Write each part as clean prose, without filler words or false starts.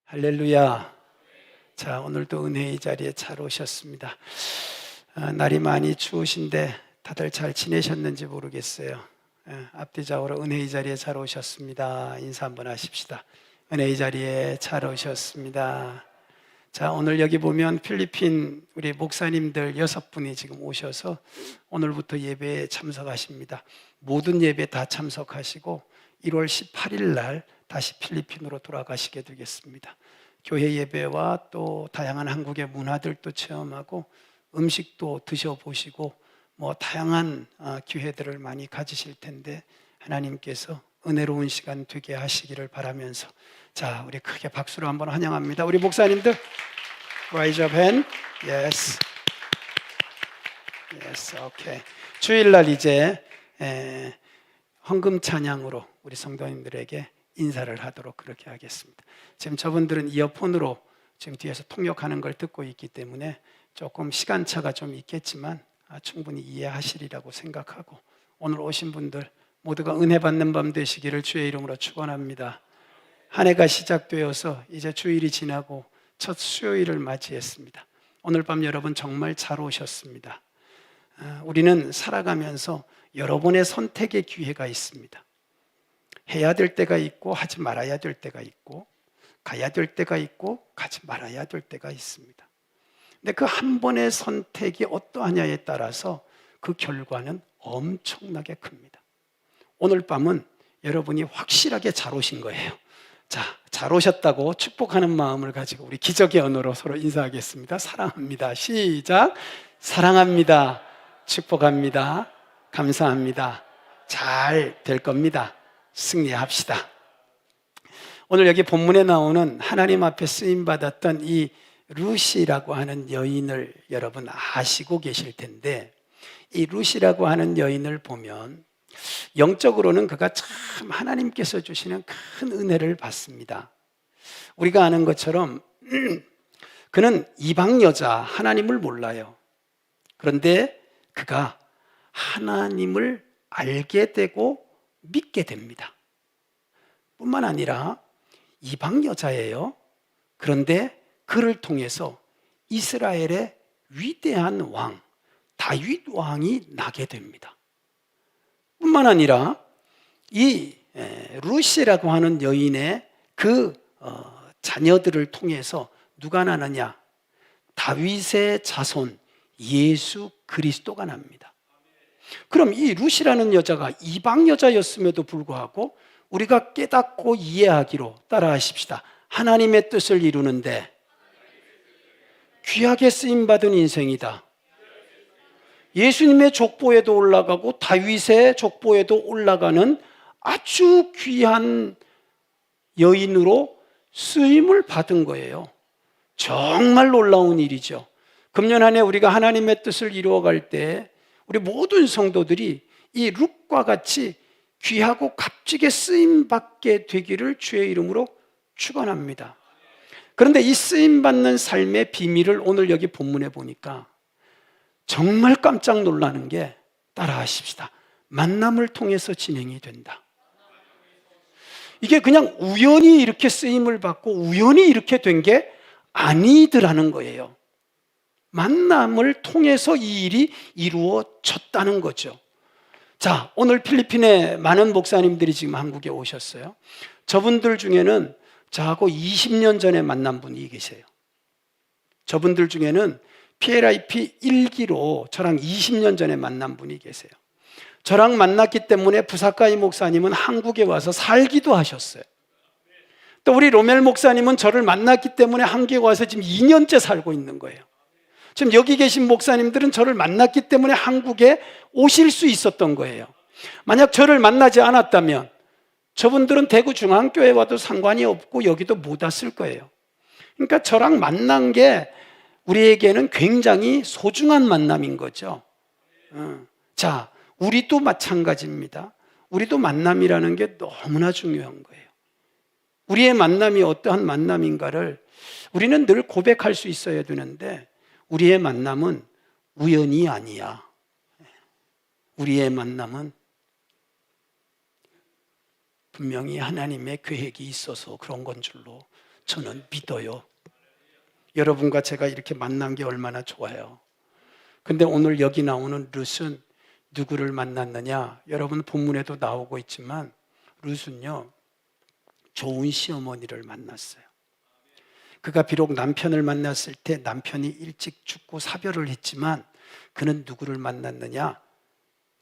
할렐루야. 자, 오늘도 은혜의 자리에 잘 오셨습니다. 날이 많이 추우신데 다들 잘 지내셨는지 모르겠어요. 앞뒤적으로 은혜의 자리에 잘 오셨습니다. 인사 한번 하십시다. 은혜의 자리에 잘 오셨습니다. 자, 오늘 여기 보면 필리핀 우리 목사님들 6분이 지금 오셔서 오늘부터 예배에 참석하십니다. 모든 예배 다 참석하시고 1월 18일 날 다시 필리핀으로 돌아가시게 되겠습니다. 교회 예배와 또 다양한 한국의 문화들도 체험하고 음식도 드셔보시고 다양한 기회들을 많이 가지실 텐데 하나님께서 은혜로운 시간 되게 하시기를 바라면서, 자, 우리 크게 박수로 한번 환영합니다. 우리 목사님들 Raise up hand. Yes. Yes. Okay. 주일날 이제 헌금 찬양으로 우리 성도님들에게 인사를 하도록 그렇게 하겠습니다. 지금 저분들은 이어폰으로 지금 뒤에서 통역하는 걸 듣고 있기 때문에 조금 시간차가 좀 있겠지만 충분히 이해하시리라고 생각하고, 오늘 오신 분들 모두가 은혜 받는 밤 되시기를 주의 이름으로 축원합니다. 한 해가 시작되어서 이제 주일이 지나고 첫 수요일을 맞이했습니다. 오늘 밤 여러분 정말 잘 오셨습니다. 우리는 살아가면서 여러 번의 선택의 기회가 있습니다. 해야 될 때가 있고 하지 말아야 될 때가 있고, 가야 될 때가 있고 가지 말아야 될 때가 있습니다. 근데 그 한 번의 선택이 어떠하냐에 따라서 그 결과는 엄청나게 큽니다. 오늘 밤은 여러분이 확실하게 잘 오신 거예요. 자, 잘 오셨다고 축복하는 마음을 가지고 우리 기적의 언어로 서로 인사하겠습니다. 사랑합니다. 시작. 사랑합니다. 축복합니다. 감사합니다. 잘 될 겁니다. 승리합시다. 오늘 여기 본문에 나오는 하나님 앞에 쓰임받았던 이 루시라고 하는 여인을 여러분 아시고 계실 텐데, 이 루시라고 하는 여인을 보면 영적으로는 그가 참 하나님께서 주시는 큰 은혜를 받습니다. 우리가 아는 것처럼 그는 이방 여자, 하나님을 몰라요. 그런데 그가 하나님을 알게 되고 믿게 됩니다. 뿐만 아니라 이방 여자예요. 그런데 그를 통해서 이스라엘의 위대한 왕 다윗 왕이 나게 됩니다. 뿐만 아니라 이 루시라고 하는 여인의 그 자녀들을 통해서 누가 나느냐? 다윗의 자손 예수 그리스도가 납니다. 그럼 이 루시라는 여자가 이방 여자였음에도 불구하고 우리가 깨닫고 이해하기로 따라하십시다. 하나님의 뜻을 이루는데 귀하게 쓰임받은 인생이다. 예수님의 족보에도 올라가고 다윗의 족보에도 올라가는 아주 귀한 여인으로 쓰임을 받은 거예요. 정말 놀라운 일이죠. 금년 한 해 우리가 하나님의 뜻을 이루어갈 때 우리 모든 성도들이 이 룻과 같이 귀하고 값지게 쓰임받게 되기를 주의 이름으로 축원합니다. 그런데 이 쓰임받는 삶의 비밀을 오늘 여기 본문에 보니까 정말 깜짝 놀라는 게, 따라하십시다. 만남을 통해서 진행이 된다. 이게 그냥 우연히 이렇게 쓰임을 받고 우연히 이렇게 된 게 아니더라는 거예요. 만남을 통해서 이 일이 이루어졌다는 거죠. 자, 오늘 필리핀에 많은 목사님들이 지금 한국에 오셨어요. 저분들 중에는 저하고 20년 전에 만난 분이 계세요. 저분들 중에는 PLIP 1기로 저랑 20년 전에 만난 분이 계세요. 저랑 만났기 때문에 부사카이 목사님은 한국에 와서 살기도 하셨어요. 또 우리 로멜 목사님은 저를 만났기 때문에 한국에 와서 지금 2년째 살고 있는 거예요. 지금 여기 계신 목사님들은 저를 만났기 때문에 한국에 오실 수 있었던 거예요. 만약 저를 만나지 않았다면 저분들은 대구 중앙교회 와도 상관이 없고 여기도 못 왔을 거예요. 그러니까 저랑 만난 게 우리에게는 굉장히 소중한 만남인 거죠. 자, 우리도 마찬가지입니다. 우리도 만남이라는 게 너무나 중요한 거예요. 우리의 만남이 어떠한 만남인가를 우리는 늘 고백할 수 있어야 되는데, 우리의 만남은 우연이 아니야. 우리의 만남은 분명히 하나님의 계획이 있어서 그런 건 줄로 저는 믿어요. 여러분과 제가 이렇게 만난 게 얼마나 좋아요. 근데 오늘 여기 나오는 룻은 누구를 만났느냐? 여러분 본문에도 나오고 있지만 룻은요, 좋은 시어머니를 만났어요. 그가 비록 남편을 만났을 때 남편이 일찍 죽고 사별을 했지만 그는 누구를 만났느냐?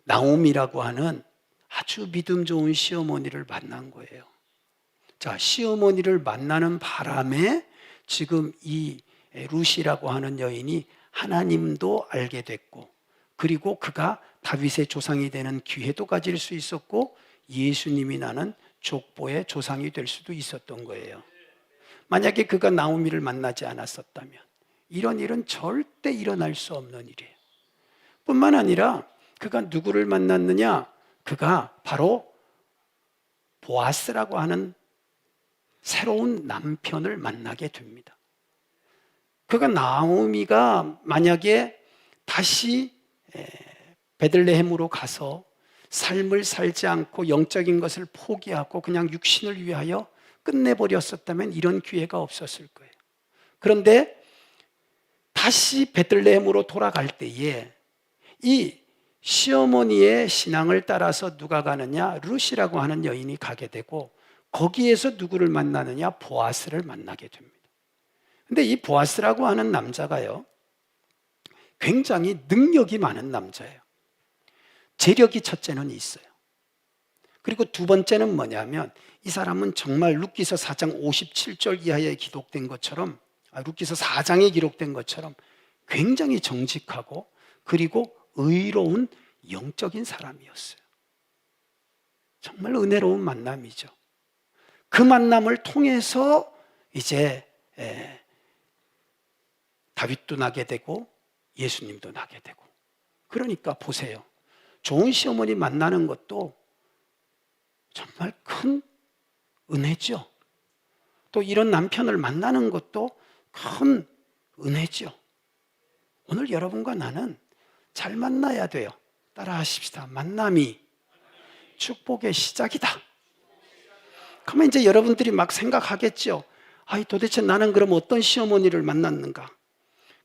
나오미라고 하는 아주 믿음 좋은 시어머니를 만난 거예요. 자, 시어머니를 만나는 바람에 지금 이 룻이라고 하는 여인이 하나님도 알게 됐고, 그리고 그가 다윗의 조상이 되는 기회도 가질 수 있었고, 예수님이 나는 족보의 조상이 될 수도 있었던 거예요. 만약에 그가 나오미를 만나지 않았었다면 이런 일은 절대 일어날 수 없는 일이에요. 뿐만 아니라 그가 누구를 만났느냐? 그가 바로 보아스라고 하는 새로운 남편을 만나게 됩니다. 그가 나오미가 만약에 다시 베들레헴으로 가서 삶을 살지 않고 영적인 것을 포기하고 그냥 육신을 위하여 끝내버렸었다면 이런 기회가 없었을 거예요. 그런데 다시 베들레헴으로 돌아갈 때에 이 시어머니의 신앙을 따라서 누가 가느냐? 룻이라고 하는 여인이 가게 되고, 거기에서 누구를 만나느냐? 보아스를 만나게 됩니다. 근데 이 보아스라고 하는 남자가요, 굉장히 능력이 많은 남자예요. 재력이 첫째는 있어요. 그리고 두 번째는 뭐냐면 이 사람은 정말 룻기서 4장 57절 이하에 기록된 것처럼, 룻기서 4장에 기록된 것처럼 굉장히 정직하고 그리고 의로운 영적인 사람이었어요. 정말 은혜로운 만남이죠. 그 만남을 통해서 이제 다윗도 나게 되고 예수님도 나게 되고. 그러니까 보세요. 좋은 시어머니 만나는 것도 정말 큰 은혜죠. 또 이런 남편을 만나는 것도 큰 은혜죠. 오늘 여러분과 나는 잘 만나야 돼요. 따라 하십시다. 만남이 축복의 시작이다. 그러면 이제 여러분들이 막 생각하겠죠. 도대체 나는 그럼 어떤 시어머니를 만났는가?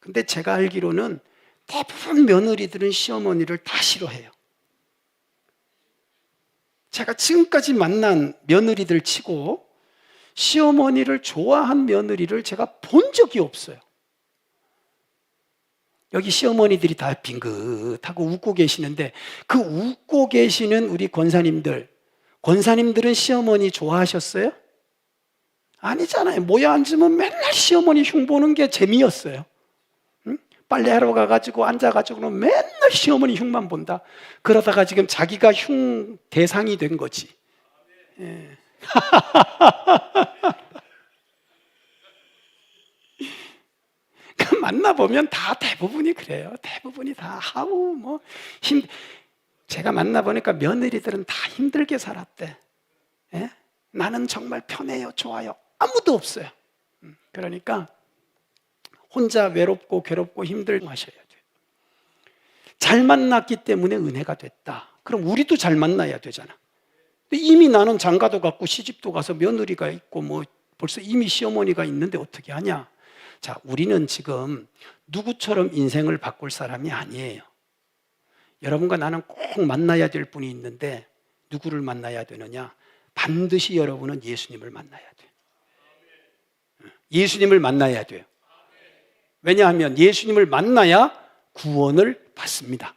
근데 제가 알기로는 대부분 며느리들은 시어머니를 다 싫어해요. 제가 지금까지 만난 며느리들 치고 시어머니를 좋아한 며느리를 제가 본 적이 없어요. 여기 시어머니들이 다 빙긋하고 웃고 계시는데, 그 웃고 계시는 우리 권사님들은 시어머니 좋아하셨어요? 아니잖아요. 모여 앉으면 맨날 시어머니 흉 보는 게 재미였어요. 응? 빨래하러 가가지고 앉아가지고는 맨날 시어머니 흉만 본다. 그러다가 지금 자기가 흉 대상이 된 거지. 예. 만나보면 다 대부분이 그래요. 대부분이 다 제가 만나보니까 며느리들은 다 힘들게 살았대. 예? 나는 정말 편해요, 좋아요. 아무도 없어요. 그러니까 혼자 외롭고 괴롭고 힘들고 하셔야 돼요. 잘 만났기 때문에 은혜가 됐다. 그럼 우리도 잘 만나야 되잖아. 근데 이미 나는 장가도 갔고 시집도 가서 며느리가 있고 벌써 이미 시어머니가 있는데 어떻게 하냐? 자, 우리는 지금 누구처럼 인생을 바꿀 사람이 아니에요. 여러분과 나는 꼭 만나야 될 분이 있는데 누구를 만나야 되느냐? 반드시 여러분은 예수님을 만나야 돼요. 예수님을 만나야 돼요. 왜냐하면 예수님을 만나야 구원을 받습니다.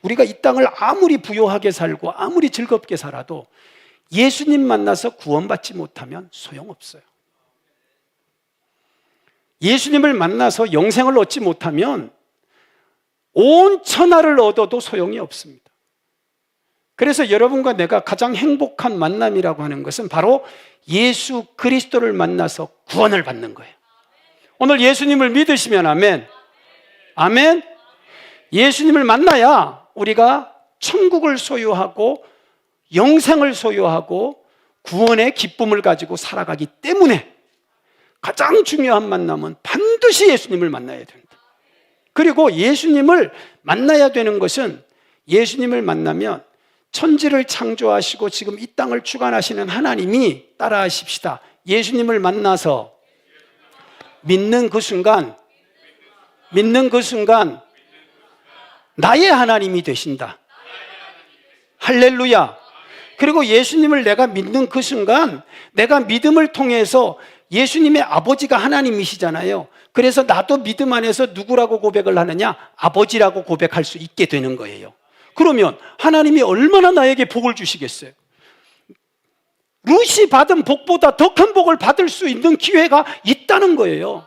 우리가 이 땅을 아무리 부요하게 살고 아무리 즐겁게 살아도 예수님 만나서 구원받지 못하면 소용없어요. 예수님을 만나서 영생을 얻지 못하면 온 천하를 얻어도 소용이 없습니다. 그래서 여러분과 내가 가장 행복한 만남이라고 하는 것은 바로 예수 그리스도를 만나서 구원을 받는 거예요. 오늘 예수님을 믿으시면 아멘. 아멘. 예수님을 만나야 우리가 천국을 소유하고 영생을 소유하고 구원의 기쁨을 가지고 살아가기 때문에 가장 중요한 만남은 반드시 예수님을 만나야 됩니다. 그리고 예수님을 만나야 되는 것은, 예수님을 만나면 천지를 창조하시고 지금 이 땅을 주관하시는 하나님이, 따라하십시다, 예수님을 만나서 믿는 그 순간 나의 하나님이 되신다. 할렐루야. 그리고 예수님을 내가 믿는 그 순간 내가 믿음을 통해서 예수님의 아버지가 하나님이시잖아요. 그래서 나도 믿음 안에서 누구라고 고백을 하느냐? 아버지라고 고백할 수 있게 되는 거예요. 그러면 하나님이 얼마나 나에게 복을 주시겠어요? 룻이 받은 복보다 더 큰 복을 받을 수 있는 기회가 있다는 거예요.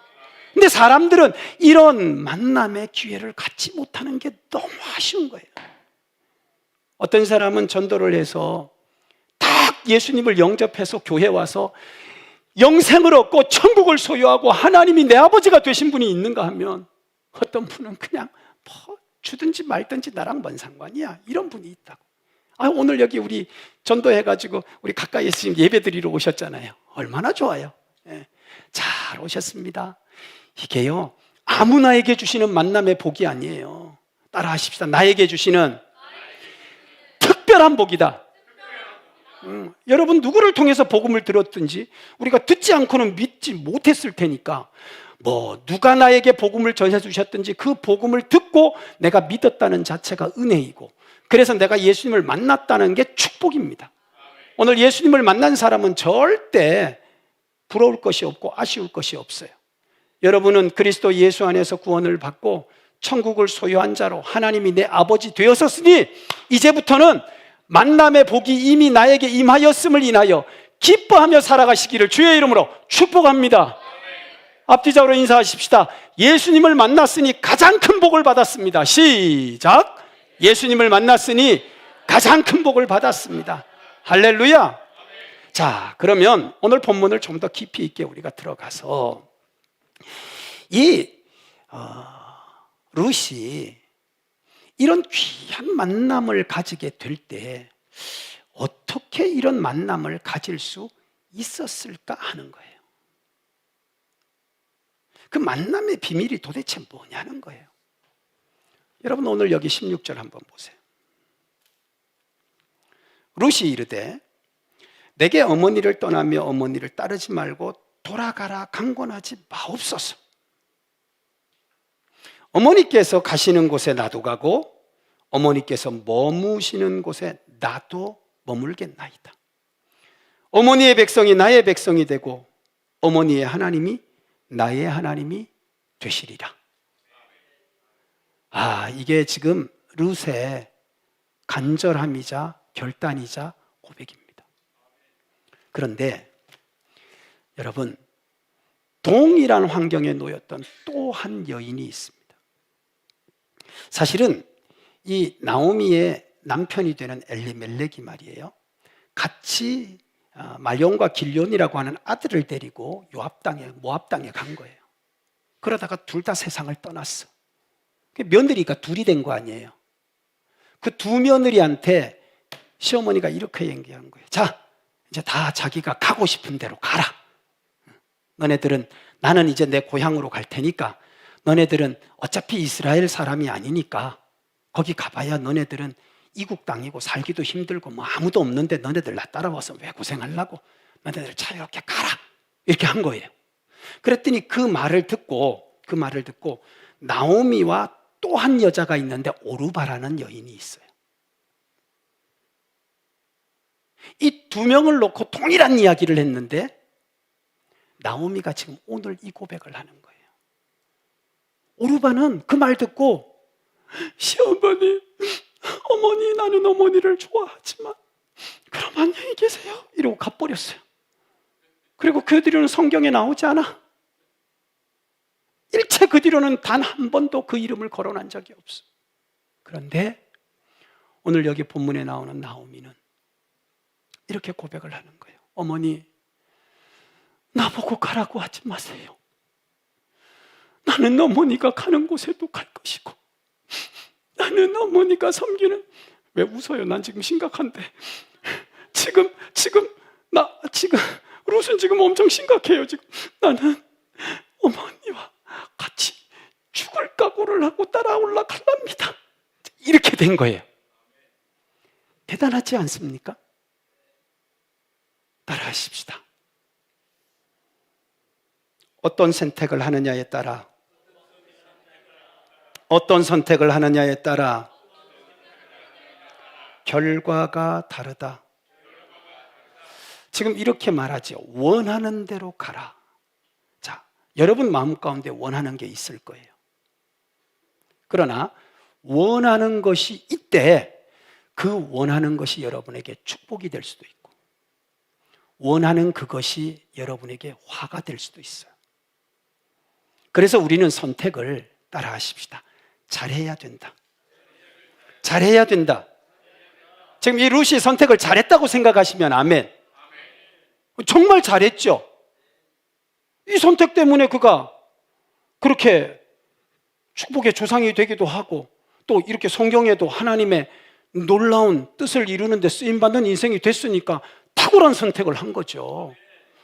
근데 사람들은 이런 만남의 기회를 갖지 못하는 게 너무 아쉬운 거예요. 어떤 사람은 전도를 해서 딱 예수님을 영접해서 교회 와서 영생을 얻고 천국을 소유하고 하나님이 내 아버지가 되신 분이 있는가 하면, 어떤 분은 그냥 뭐 주든지 말든지 나랑 뭔 상관이야, 이런 분이 있다고. 오늘 여기 우리 전도해가지고 우리 가까이에 지금 예배 드리러 오셨잖아요. 얼마나 좋아요. 예. 잘 오셨습니다. 이게요, 아무나에게 주시는 만남의 복이 아니에요. 따라 하십시다. 나에게 주시는 특별한 복이다. 여러분 누구를 통해서 복음을 들었든지 우리가 듣지 않고는 믿지 못했을 테니까, 뭐 누가 나에게 복음을 전해 주셨든지 그 복음을 듣고 내가 믿었다는 자체가 은혜이고, 그래서 내가 예수님을 만났다는 게 축복입니다. 오늘 예수님을 만난 사람은 절대 부러울 것이 없고 아쉬울 것이 없어요. 여러분은 그리스도 예수 안에서 구원을 받고 천국을 소유한 자로 하나님이 내 아버지 되었었으니, 이제부터는 만남의 복이 이미 나에게 임하였음을 인하여 기뻐하며 살아가시기를 주의 이름으로 축복합니다. 앞뒤적으로 인사하십시다. 예수님을 만났으니 가장 큰 복을 받았습니다. 시작. 예수님을 만났으니 가장 큰 복을 받았습니다. 할렐루야. 자, 그러면 오늘 본문을 좀 더 깊이 있게 우리가 들어가서 이 룻이 이런 귀한 만남을 가지게 될 때 어떻게 이런 만남을 가질 수 있었을까 하는 거예요. 그 만남의 비밀이 도대체 뭐냐는 거예요. 여러분 오늘 여기 16절 한번 보세요. 룻이 이르되 내게 어머니를 떠나며 어머니를 따르지 말고 돌아가라 강권하지 마옵소서. 어머니께서 가시는 곳에 나도 가고 어머니께서 머무시는 곳에 나도 머물겠나이다. 어머니의 백성이 나의 백성이 되고 어머니의 하나님이 나의 하나님이 되시리라. 이게 지금 룻의 간절함이자 결단이자 고백입니다. 그런데 여러분, 동일한 환경에 놓였던 또 한 여인이 있습니다. 사실은 이 나오미의 남편이 되는 엘리멜렉이 말이에요, 같이 말론과 길론이라고 하는 아들을 데리고 모압 땅에 간 거예요. 그러다가 둘 다 세상을 떠났어. 며느리가 둘이 된 거 아니에요. 그 두 며느리한테 시어머니가 이렇게 얘기한 거예요. 자, 이제 다 자기가 가고 싶은 대로 가라. 너네들은, 나는 이제 내 고향으로 갈 테니까 너네들은 어차피 이스라엘 사람이 아니니까 거기 가봐야 너네들은 이국 땅이고 살기도 힘들고 뭐 아무도 없는데 너네들 나 따라와서 왜 고생하려고, 너네들 자유롭게 가라, 이렇게 한 거예요. 그랬더니 그 말을 듣고 나오미와 또 한 여자가 있는데 오르바라는 여인이 있어요. 이 두 명을 놓고 동일한 이야기를 했는데 나오미가 지금 오늘 이 고백을 하는 거예요. 오르바는 그 말 듣고 시어머니, 어머니, 나는 어머니를 좋아하지만 그럼 안녕히 계세요 이러고 가버렸어요. 그리고 그 뒤로는 성경에 나오지 않아. 일체 그 뒤로는 단 한 번도 그 이름을 거론한 적이 없어. 그런데 오늘 여기 본문에 나오는 나오미는 이렇게 고백을 하는 거예요. 어머니, 나보고 가라고 하지 마세요. 나는 어머니가 가는 곳에도 갈 것이고, 나는 어머니가 섬기는, 왜 웃어요? 난 지금 심각한데. 지금 룻은 지금 엄청 심각해요. 지금 나는 어머니와 같이 죽을 각오를 하고 따라 올라갈랍니다. 이렇게 된 거예요. 대단하지 않습니까? 따라하십시다. 어떤 선택을 하느냐에 따라, 어떤 선택을 하느냐에 따라 결과가 다르다. 지금 이렇게 말하죠. 원하는 대로 가라. 자, 여러분 마음 가운데 원하는 게 있을 거예요. 그러나 원하는 것이 이때 그 원하는 것이 여러분에게 축복이 될 수도 있고, 원하는 그것이 여러분에게 화가 될 수도 있어요. 그래서 우리는 선택을 따라 하십시다. 잘해야 된다. 잘해야 된다. 지금 이 룻이 선택을 잘했다고 생각하시면 아멘. 정말 잘했죠. 이 선택 때문에 그가 그렇게 축복의 조상이 되기도 하고, 또 이렇게 성경에도 하나님의 놀라운 뜻을 이루는 데 쓰임받는 인생이 됐으니까 탁월한 선택을 한 거죠.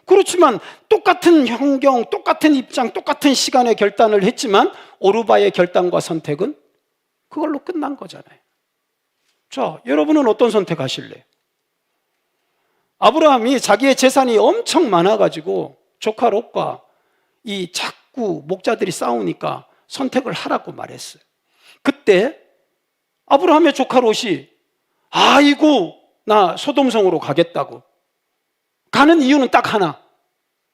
그렇지만 똑같은 환경, 똑같은 입장, 똑같은 시간에 결단을 했지만 오르바의 결단과 선택은 그걸로 끝난 거잖아요. 자, 여러분은 어떤 선택하실래요? 아브라함이 자기의 재산이 엄청 많아가지고 조카 롯과 이 자꾸 목자들이 싸우니까 선택을 하라고 말했어요. 그때 아브라함의 조카 롯이 아이고 나 소돔성으로 가겠다고. 가는 이유는 딱 하나.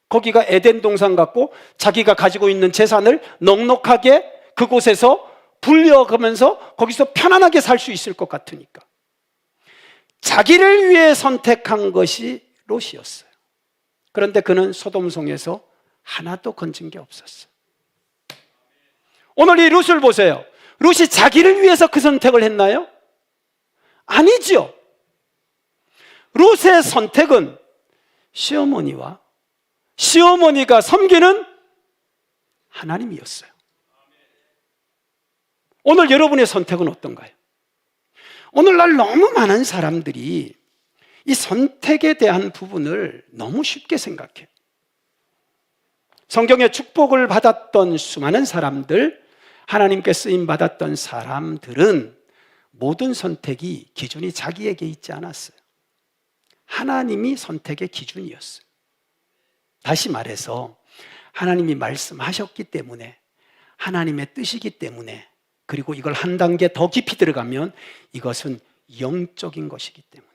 거기가 에덴 동산 같고 자기가 가지고 있는 재산을 넉넉하게 그곳에서 불려가면서 거기서 편안하게 살 수 있을 것 같으니까. 자기를 위해 선택한 것이 롯이었어요. 그런데 그는 소돔성에서 하나도 건진 게 없었어요. 오늘 이 롯을 보세요. 롯이 자기를 위해서 그 선택을 했나요? 아니죠. 롯의 선택은 시어머니와 시어머니가 섬기는 하나님이었어요. 오늘 여러분의 선택은 어떤가요? 오늘날 너무 많은 사람들이 이 선택에 대한 부분을 너무 쉽게 생각해요. 성경의 축복을 받았던 수많은 사람들, 하나님께 쓰임받았던 사람들은 모든 선택이 기준이 자기에게 있지 않았어요. 하나님이 선택의 기준이었어요. 다시 말해서 하나님이 말씀하셨기 때문에, 하나님의 뜻이기 때문에, 그리고 이걸 한 단계 더 깊이 들어가면 이것은 영적인 것이기 때문에,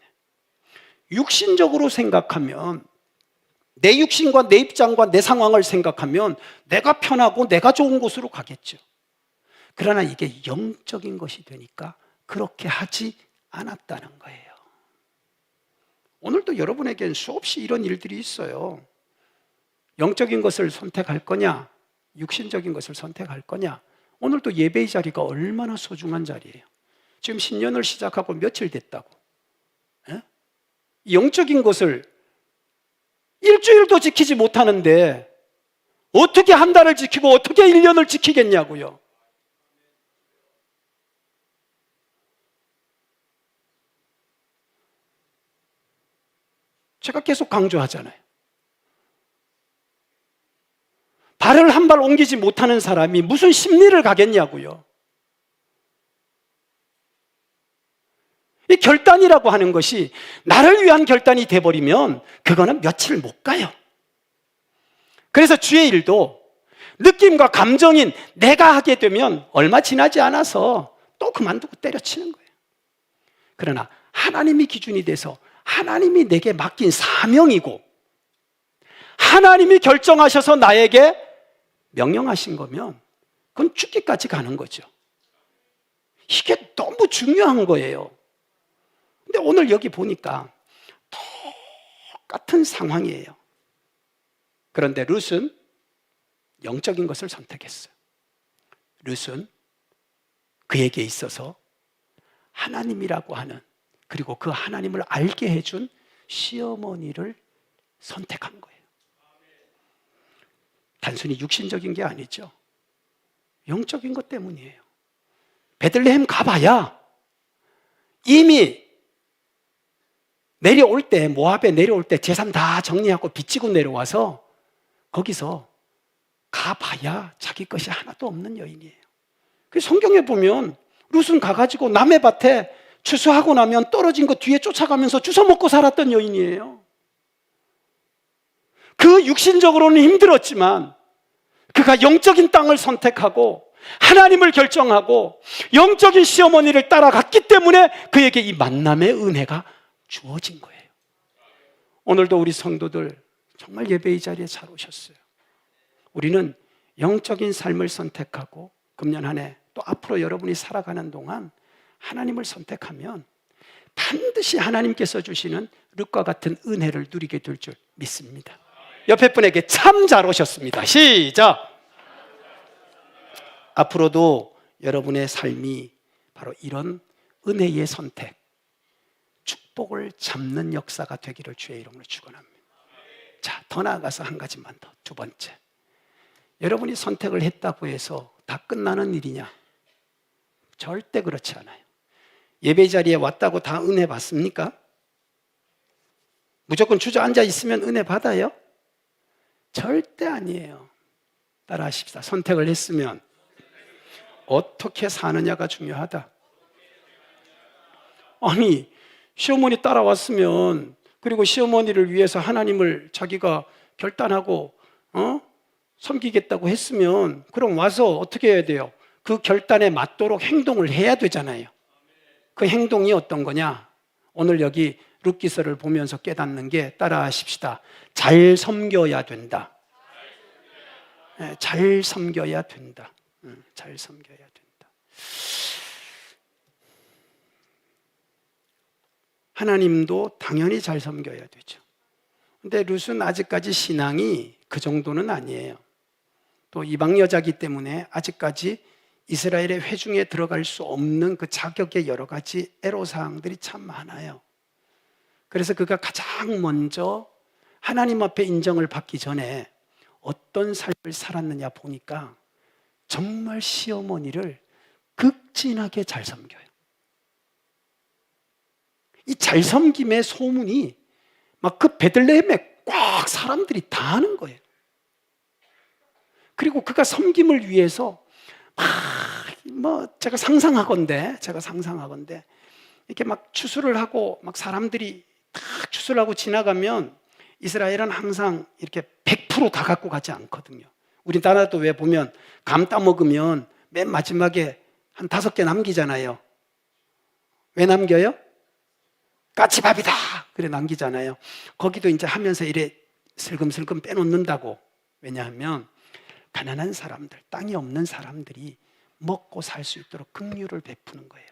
육신적으로 생각하면, 내 육신과 내 입장과 내 상황을 생각하면 내가 편하고 내가 좋은 곳으로 가겠죠. 그러나 이게 영적인 것이 되니까 그렇게 하지 않았다는 거예요. 오늘도 여러분에겐 수없이 이런 일들이 있어요. 영적인 것을 선택할 거냐, 육신적인 것을 선택할 거냐. 오늘도 예배의 자리가 얼마나 소중한 자리예요. 지금 신년을 시작하고 며칠 됐다고. 에? 영적인 것을 일주일도 지키지 못하는데 어떻게 한 달을 지키고 어떻게 1년을 지키겠냐고요. 제가 계속 강조하잖아요. 발을 한 발 옮기지 못하는 사람이 무슨 심리를 가겠냐고요. 이 결단이라고 하는 것이 나를 위한 결단이 돼버리면 그거는 며칠 못 가요. 그래서 주의 일도 느낌과 감정인 내가 하게 되면 얼마 지나지 않아서 또 그만두고 때려치는 거예요. 그러나 하나님이 기준이 돼서 하나님이 내게 맡긴 사명이고 하나님이 결정하셔서 나에게 명령하신 거면 그건 죽기까지 가는 거죠. 이게 너무 중요한 거예요. 근데 오늘 여기 보니까 똑같은 상황이에요. 그런데 룻은 영적인 것을 선택했어요. 룻은 그에게 있어서 하나님이라고 하는, 그리고 그 하나님을 알게 해준 시어머니를 선택한 거예요. 단순히 육신적인 게 아니죠. 영적인 것 때문이에요. 베들레헴 가봐야 이미 내려올 때, 모압에 내려올 때 재산 다 정리하고 빚지고 내려와서 거기서 가봐야 자기 것이 하나도 없는 여인이에요. 그래서 성경에 보면 룻은 가가지고 남의 밭에 추수하고 나면 떨어진 거 뒤에 쫓아가면서 주워 먹고 살았던 여인이에요. 그 육신적으로는 힘들었지만 그가 영적인 땅을 선택하고 하나님을 결정하고 영적인 시어머니를 따라갔기 때문에 그에게 이 만남의 은혜가 주어진 거예요. 오늘도 우리 성도들 정말 예배의 자리에 잘 오셨어요. 우리는 영적인 삶을 선택하고 금년 한 해 또 앞으로 여러분이 살아가는 동안 하나님을 선택하면 반드시 하나님께서 주시는 룻과 같은 은혜를 누리게 될 줄 믿습니다. 옆에 분에게 참 잘 오셨습니다. 시작! 앞으로도 여러분의 삶이 바로 이런 은혜의 선택, 축복을 잡는 역사가 되기를 주의 이름으로 축원합니다. 자, 더 나아가서 한 가지만 더. 두 번째, 여러분이 선택을 했다고 해서 다 끝나는 일이냐? 절대 그렇지 않아요. 예배 자리에 왔다고 다 은혜 받습니까? 무조건 주저앉아 있으면 은혜 받아요? 절대 아니에요. 따라하십시다. 선택을 했으면 어떻게 사느냐가 중요하다. 아니, 시어머니 따라왔으면, 그리고 시어머니를 위해서 하나님을 자기가 결단하고 섬기겠다고 했으면, 그럼 와서 어떻게 해야 돼요? 그 결단에 맞도록 행동을 해야 되잖아요. 그 행동이 어떤 거냐? 오늘 여기 룻기서를 보면서 깨닫는 게, 따라하십시다. 잘 섬겨야 된다. 잘 섬겨야 된다. 잘 섬겨야 된다. 하나님도 당연히 잘 섬겨야 되죠. 근데 룻은 아직까지 신앙이 그 정도는 아니에요. 또 이방 여자기 때문에 아직까지 이스라엘의 회중에 들어갈 수 없는 그 자격의 여러 가지 애로사항들이 참 많아요. 그래서 그가 가장 먼저 하나님 앞에 인정을 받기 전에 어떤 삶을 살았느냐 보니까 정말 시어머니를 극진하게 잘 섬겨요. 이 잘 섬김의 소문이 막 그 베들레헴에 꽉 사람들이 다 아는 거예요. 그리고 그가 섬김을 위해서 제가 상상하건대 이렇게 막 추수를 하고 막 사람들이 다 추수를 하고 지나가면 이스라엘은 항상 이렇게 100% 다 갖고 가지 않거든요. 우리나라도 왜 보면 감 따먹으면 맨 마지막에 한 5개 남기잖아요. 왜 남겨요? 까치밥이다! 그래 남기잖아요. 거기도 이제 하면서 이래 슬금슬금 빼놓는다고. 왜냐하면 가난한 사람들, 땅이 없는 사람들이 먹고 살 수 있도록 긍휼을 베푸는 거예요.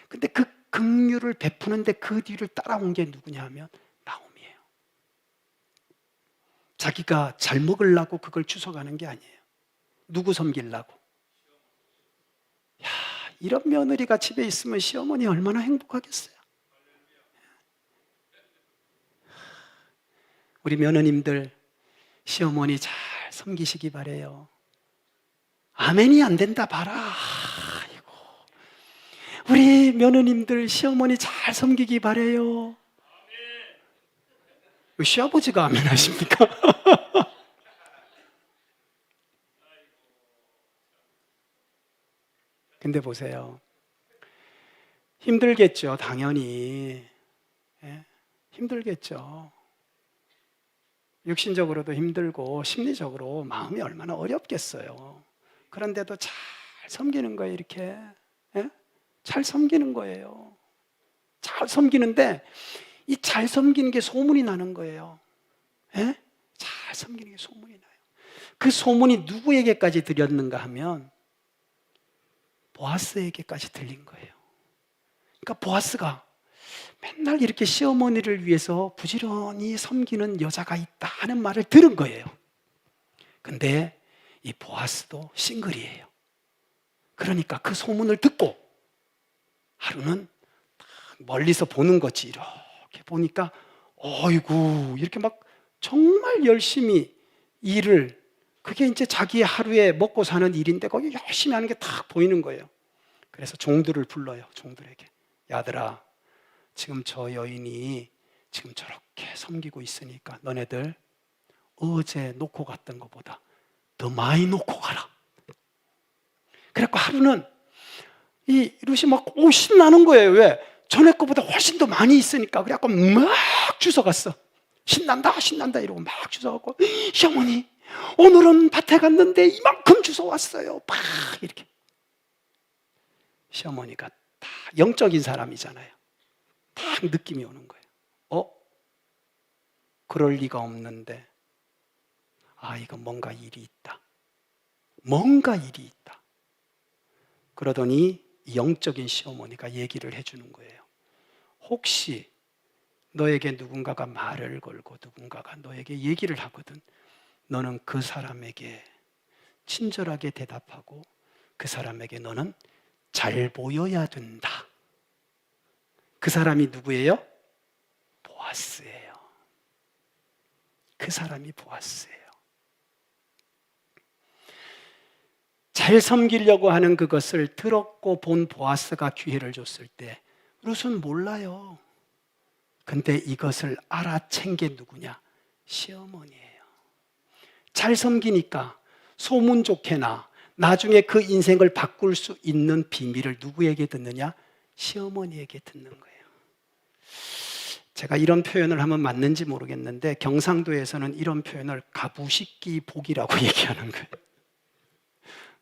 근데 그 긍휼을 베푸는데 그 뒤를 따라온 게 누구냐 하면 나오미예요. 자기가 잘 먹으려고 그걸 주워가는 게 아니에요. 누구 섬기려고? 야, 이런 며느리가 집에 있으면 시어머니 얼마나 행복하겠어요. 우리 며느님들 시어머니 잘 섬기시기 바래요. 아멘이 안 된다 봐라. 아이고. 우리 며느님들 시어머니 잘 섬기기 바래요. 시아버지가 아멘 하십니까? 근데 보세요. 힘들겠죠, 당연히. 힘들겠죠. 육신적으로도 힘들고 심리적으로 마음이 얼마나 어렵겠어요. 그런데도 잘 섬기는 거예요, 이렇게. 잘 섬기는 거예요. 잘 섬기는데 이 잘 섬기는 게 소문이 나는 거예요. 잘 섬기는 게 소문이 나요. 그 소문이 누구에게까지 들렸는가 하면 보아스에게까지 들린 거예요. 그러니까 보아스가 맨날 이렇게 시어머니를 위해서 부지런히 섬기는 여자가 있다 하는 말을 들은 거예요. 근데 이 보아스도 싱글이에요. 그러니까 그 소문을 듣고 하루는 멀리서 보는 거지. 이렇게 보니까 어이구 이렇게 막 정말 열심히 일을, 그게 이제 자기의 하루에 먹고 사는 일인데 거기 열심히 하는 게 딱 보이는 거예요. 그래서 종들을 불러요. 종들에게. 야들아, 지금 저 여인이 지금 저렇게 섬기고 있으니까 너네들 어제 놓고 갔던 것보다 더 많이 놓고 가라. 그래갖고 하루는 이 룻이 막 신나는 거예요. 왜? 전에 거보다 훨씬 더 많이 있으니까. 그래갖고 막 주워갔어. 신난다 이러고 막 주워갖고 시어머니 오늘은 밭에 갔는데 이만큼 주워왔어요. 막 이렇게. 시어머니가 다 영적인 사람이잖아요. 딱 느낌이 오는 거예요. 그럴 리가 없는데, 이거 뭔가 일이 있다. 뭔가 일이 있다. 그러더니 영적인 시어머니가 얘기를 해주는 거예요. 혹시 너에게 누군가가 말을 걸고 누군가가 너에게 얘기를 하거든, 너는 그 사람에게 친절하게 대답하고 그 사람에게 너는 잘 보여야 된다. 그 사람이 누구예요? 보아스예요. 그 사람이 보아스예요. 잘 섬기려고 하는 그것을 들었고 본 보아스가 기회를 줬을 때 룻은 몰라요. 근데 이것을 알아챈 게 누구냐? 시어머니예요. 잘 섬기니까 소문 좋게나 나중에 그 인생을 바꿀 수 있는 비밀을 누구에게 듣느냐? 시어머니에게 듣는 거예요. 제가 이런 표현을 하면 맞는지 모르겠는데 경상도에서는 이런 표현을 가부식기 복이라고 얘기하는 거예요.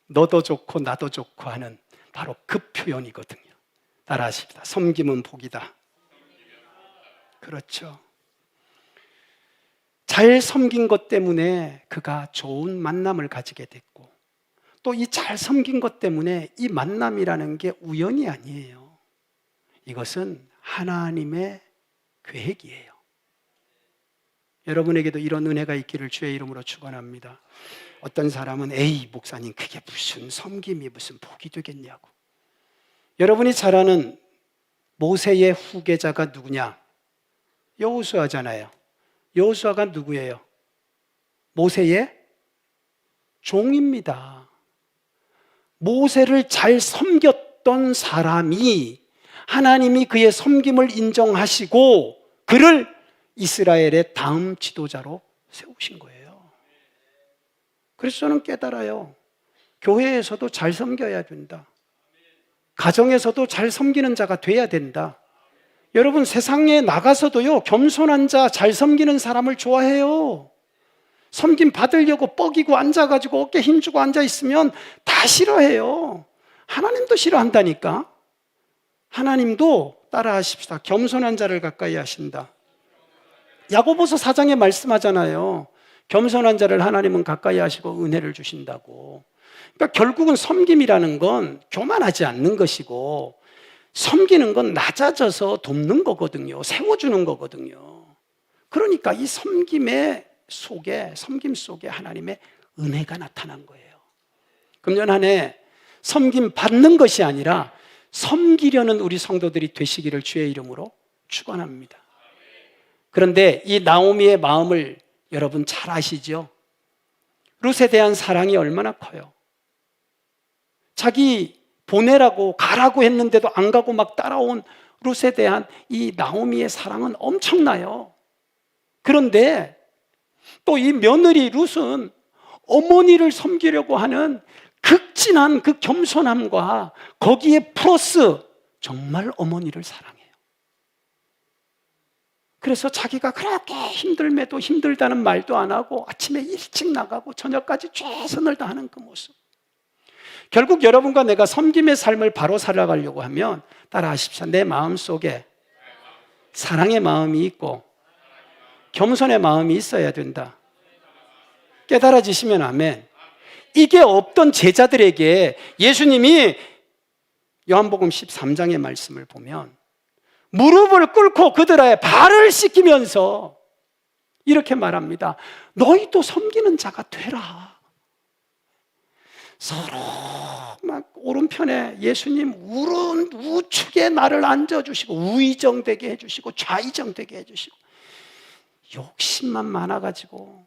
너도 좋고 나도 좋고 하는 바로 그 표현이거든요. 따라하십시다. 섬김은 복이다. 그렇죠. 잘 섬긴 것 때문에 그가 좋은 만남을 가지게 됐고, 또 이 잘 섬긴 것 때문에 이 만남이라는 게 우연이 아니에요. 이것은 하나님의 계획이에요. 여러분에게도 이런 은혜가 있기를 주의 이름으로 축원합니다. 어떤 사람은 에이 목사님 그게 무슨 섬김이 무슨 복이 되겠냐고. 여러분이 잘 아는 모세의 후계자가 누구냐? 여호수아잖아요. 여호수아가 누구예요? 모세의 종입니다. 모세를 잘 섬겼던 사람이 하나님이 그의 섬김을 인정하시고 그를 이스라엘의 다음 지도자로 세우신 거예요. 그래서 저는 깨달아요. 교회에서도 잘 섬겨야 된다. 가정에서도 잘 섬기는 자가 돼야 된다. 여러분 세상에 나가서도요, 겸손한 자, 잘 섬기는 사람을 좋아해요. 섬김 받으려고 뻐기고 앉아가지고 어깨 힘주고 앉아있으면 다 싫어해요. 하나님도 싫어한다니까. 하나님도 따라하십시다. 겸손한 자를 가까이 하신다. 야고보서 4장에 말씀하잖아요. 겸손한 자를 하나님은 가까이 하시고 은혜를 주신다고. 그러니까 결국은 섬김이라는 건 교만하지 않는 것이고, 섬기는 건 낮아져서 돕는 거거든요. 세워주는 거거든요. 그러니까 이 섬김 속에 하나님의 은혜가 나타난 거예요. 금년 한 해 섬김 받는 것이 아니라 섬기려는 우리 성도들이 되시기를 주의 이름으로 축원합니다. 그런데 이 나오미의 마음을 여러분 잘 아시죠? 룻에 대한 사랑이 얼마나 커요. 자기 보내라고 가라고 했는데도 안 가고 막 따라온 룻에 대한 이 나오미의 사랑은 엄청나요. 그런데 또 이 며느리 룻은 어머니를 섬기려고 하는 극진한 그 겸손함과 거기에 플러스 정말 어머니를 사랑해요. 그래서 자기가 그렇게 힘들매도 힘들다는 말도 안 하고 아침에 일찍 나가고 저녁까지 최선을 다하는 그 모습. 결국 여러분과 내가 섬김의 삶을 바로 살아가려고 하면 따라하십시오. 내 마음속에 사랑의 마음이 있고 겸손의 마음이 있어야 된다. 깨달아지시면 아멘. 이게 없던 제자들에게 예수님이 요한복음 13장의 말씀을 보면 무릎을 꿇고 그들의 발을 씻기면서 이렇게 말합니다. 너희도 섬기는 자가 되라. 서로 막 오른편에 예수님 우측에 나를 앉아주시고 우의정되게 해주시고 좌의정되게 해주시고 욕심만 많아가지고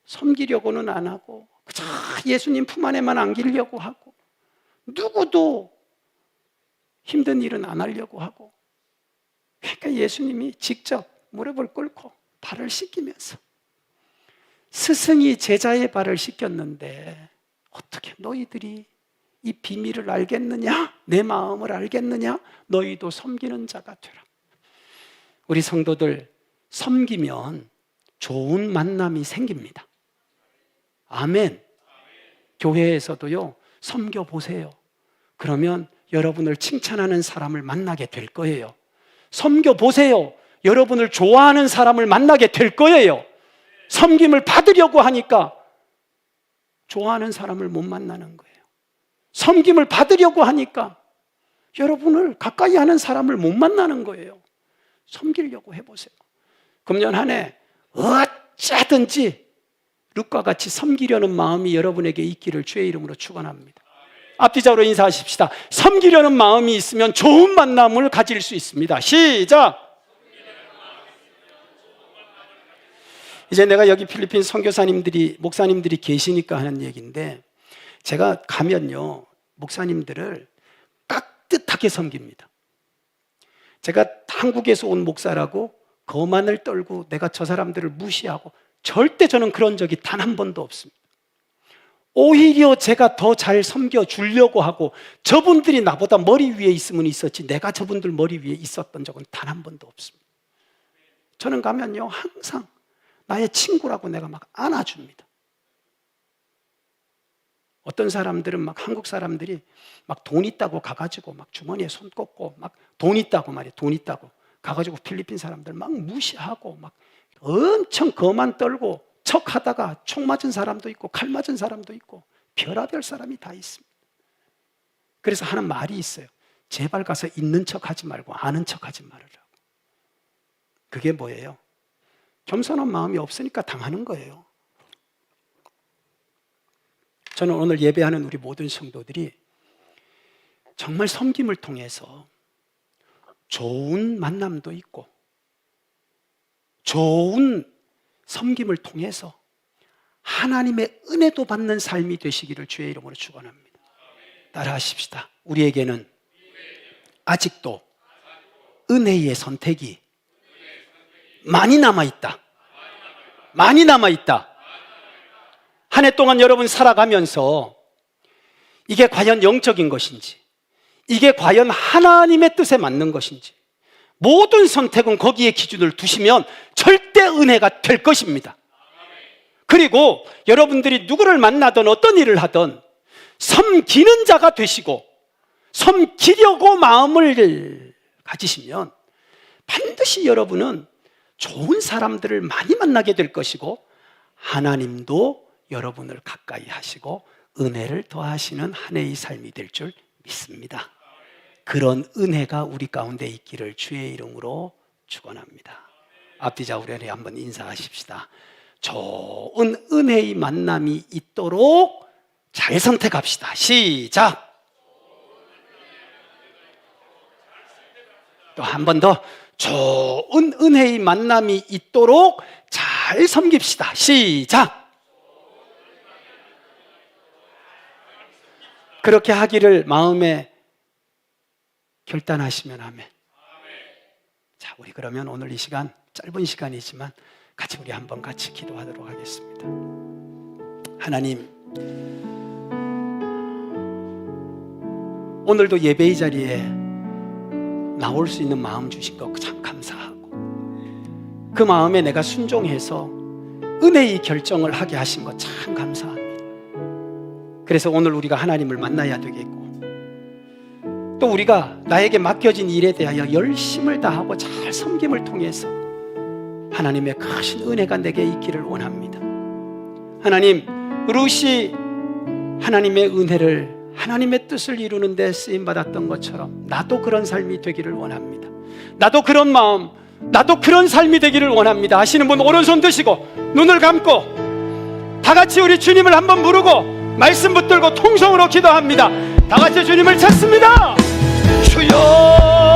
섬기려고는 안 하고 그저 예수님 품 안에만 안기려고 하고 누구도 힘든 일은 안 하려고 하고, 그러니까 예수님이 직접 무릎을 꿇고 발을 씻기면서 스승이 제자의 발을 씻겼는데 어떻게 너희들이 이 비밀을 알겠느냐? 내 마음을 알겠느냐? 너희도 섬기는 자가 되라. 우리 성도들 섬기면 좋은 만남이 생깁니다. 아멘. 교회에서도요, 섬겨보세요. 그러면 여러분을 칭찬하는 사람을 만나게 될 거예요. 섬겨보세요. 여러분을 좋아하는 사람을 만나게 될 거예요. 섬김을 받으려고 하니까 좋아하는 사람을 못 만나는 거예요. 섬김을 받으려고 하니까 여러분을 가까이 하는 사람을 못 만나는 거예요. 섬기려고 해보세요. 금년 한 해 어쩌든지 룻과 같이 섬기려는 마음이 여러분에게 있기를 주의 이름으로 축원합니다. 앞뒤적으로 인사하십시다. 섬기려는 마음이 있으면 좋은 만남을 가질 수 있습니다. 시작! 이제 내가 여기 필리핀 선교사님들이, 목사님들이 계시니까 하는 얘기인데, 제가 가면요, 목사님들을 깍듯하게 섬깁니다. 제가 한국에서 온 목사라고 거만을 떨고 내가 저 사람들을 무시하고, 절대 저는 그런 적이 단 한 번도 없습니다. 오히려 제가 더 잘 섬겨주려고 하고, 저분들이 나보다 머리 위에 있으면 있었지 내가 저분들 머리 위에 있었던 적은 단 한 번도 없습니다. 저는 가면요, 항상 나의 친구라고 내가 막 안아줍니다. 어떤 사람들은 막 한국 사람들이 막 돈 있다고 가가지고 막 주머니에 손 꽂고 막 돈 있다고 말이에요. 돈 있다고 가가지고 필리핀 사람들 막 무시하고 막 엄청 거만 떨고 척하다가 총 맞은 사람도 있고 칼 맞은 사람도 있고 별의별 사람이 다 있습니다. 그래서 하는 말이 있어요. 제발 가서 있는 척하지 말고 아는 척하지 말으라고. 그게 뭐예요? 겸손한 마음이 없으니까 당하는 거예요. 저는 오늘 예배하는 우리 모든 성도들이 정말 섬김을 통해서 좋은 만남도 있고 좋은 섬김을 통해서 하나님의 은혜도 받는 삶이 되시기를 주의 이름으로 축원합니다. 따라하십시다. 우리에게는 아직도 은혜의 선택이 많이 남아있다. 많이 남아있다. 한 해 동안 여러분 살아가면서 이게 과연 영적인 것인지, 이게 과연 하나님의 뜻에 맞는 것인지, 모든 선택은 거기에 기준을 두시면 절대 은혜가 될 것입니다. 그리고 여러분들이 누구를 만나든 어떤 일을 하든 섬기는 자가 되시고 섬기려고 마음을 가지시면 반드시 여러분은 좋은 사람들을 많이 만나게 될 것이고, 하나님도 여러분을 가까이 하시고 은혜를 더하시는 한 해의 삶이 될 줄 믿습니다. 그런 은혜가 우리 가운데 있기를 주의 이름으로 축원합니다. 앞뒤자 우리 한번 인사하십시다. 좋은 은혜의 만남이 있도록 잘 선택합시다. 시작! 또 한 번 더. 좋은 은혜의 만남이 있도록 잘 섬깁시다. 시작! 그렇게 하기를 마음에 결단하시면 아멘. 자, 우리 그러면 오늘 이 시간, 짧은 시간이지만 같이 우리 한번 같이 기도하도록 하겠습니다. 하나님, 오늘도 예배의 자리에 나올 수 있는 마음 주신 거 참 감사하고, 그 마음에 내가 순종해서 은혜의 결정을 하게 하신 거 참 감사합니다. 그래서 오늘 우리가 하나님을 만나야 되겠고, 또 우리가 나에게 맡겨진 일에 대하여 열심을 다하고 잘 섬김을 통해서 하나님의 크신 은혜가 내게 있기를 원합니다. 하나님, 룻이 하나님의 은혜를, 하나님의 뜻을 이루는 데 쓰임받았던 것처럼 나도 그런 삶이 되기를 원합니다. 나도 그런 마음, 나도 그런 삶이 되기를 원합니다 하시는 분 오른손 드시고 눈을 감고 다 같이 우리 주님을 한번 부르고 말씀 붙들고 통성으로 기도합니다. 다 같이 주님을 찾습니다. 주여!